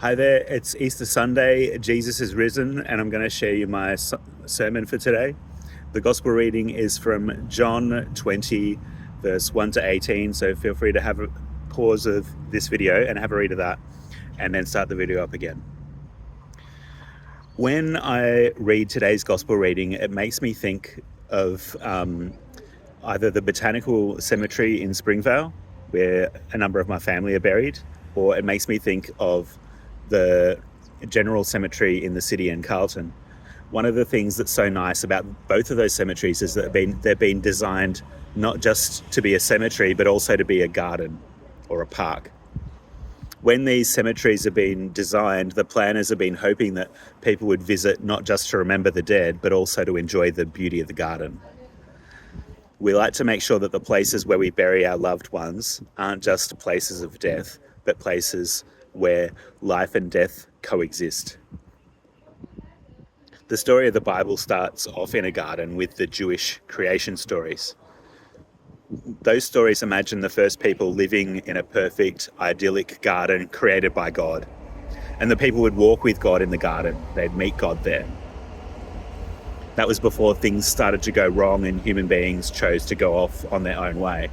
Hi there, it's Easter Sunday, Jesus is risen, and I'm going to share you my sermon for today. The Gospel reading is from John 20, verse 1 to 18, so feel free to have a pause of this video and have a read of that, and then start the video up again. When I read today's Gospel reading, it makes me think of either the Botanical Cemetery in Springvale, where a number of my family are buried, or it makes me think of the General Cemetery in the city in Carlton. One of the things that's so nice about both of those cemeteries is that they've been designed not just to be a cemetery, but also to be a garden or a park. When these cemeteries have been designed, the planners have been hoping that people would visit not just to remember the dead, but also to enjoy the beauty of the garden. We like to make sure that the places where we bury our loved ones aren't just places of death, but places where life and death coexist. The story of the Bible starts off in a garden with the Jewish creation stories. Those stories imagine the first people living in a perfect, idyllic garden created by God. And the people would walk with God in the garden. They'd meet God there. That was before things started to go wrong and human beings chose to go off on their own way.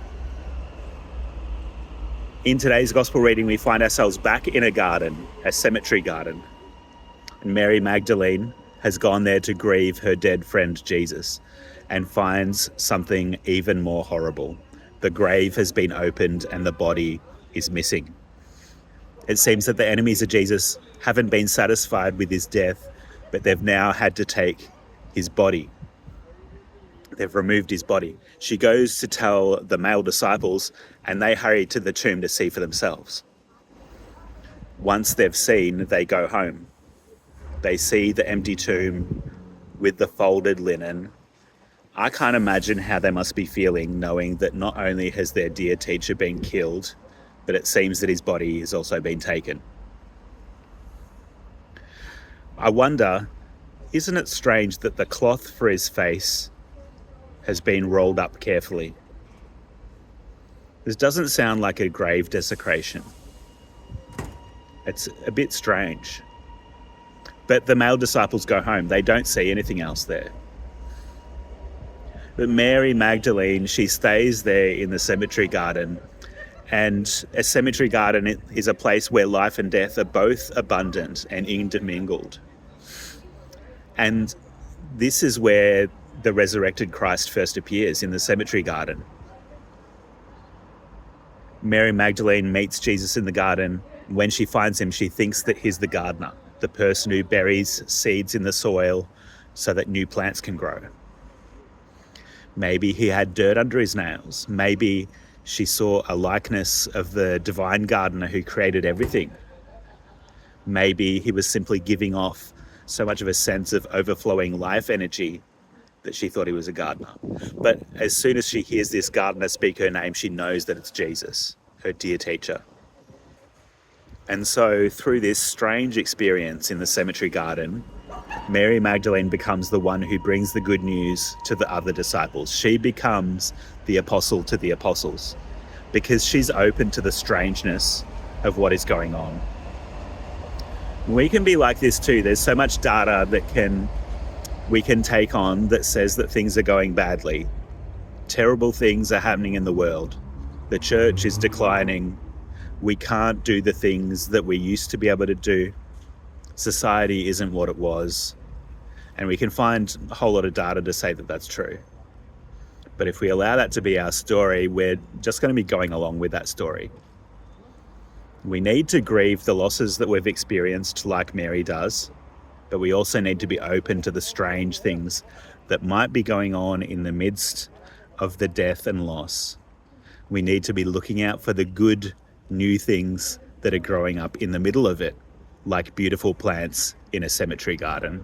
In today's Gospel reading, we find ourselves back in a garden, a cemetery garden. And Mary Magdalene has gone there to grieve her dead friend Jesus and finds something even more horrible. The grave has been opened and the body is missing. It seems that the enemies of Jesus haven't been satisfied with his death, but they've now had to take his body. They've removed his body. She goes to tell the male disciples, and they hurry to the tomb to see for themselves. Once they've seen, they go home. They see the empty tomb with the folded linen. I can't imagine how they must be feeling, knowing that not only has their dear teacher been killed, but it seems that his body has also been taken. I wonder, isn't it strange that the cloth for his face has been rolled up carefully? This doesn't sound like a grave desecration. It's a bit strange. But the male disciples go home. They don't see anything else there. But Mary Magdalene, she stays there in the cemetery garden. And a cemetery garden is a place where life and death are both abundant and intermingled. And this is where the resurrected Christ first appears, in the cemetery garden. Mary Magdalene meets Jesus in the garden. When she finds him, she thinks that he's the gardener, the person who buries seeds in the soil so that new plants can grow. Maybe he had dirt under his nails. Maybe she saw a likeness of the divine gardener who created everything. Maybe he was simply giving off so much of a sense of overflowing life energy that she thought he was a gardener. But as soon as she hears this gardener speak her name, she knows that it's Jesus, her dear teacher. And so through this strange experience in the cemetery garden, Mary Magdalene becomes the one who brings the good news to the other disciples. She becomes the apostle to the apostles because she's open to the strangeness of what is going on. We can be like this too. There's so much data that we can take on that says that things are going badly. Terrible things are happening in the world. The church is declining. We can't do the things that we used to be able to do. Society isn't what it was. And we can find a whole lot of data to say that that's true. But if we allow that to be our story, we're just going to be going along with that story. We need to grieve the losses that we've experienced like Mary does, but we also need to be open to the strange things that might be going on in the midst of the death and loss. We need to be looking out for the good, new things that are growing up in the middle of it, like beautiful plants in a cemetery garden.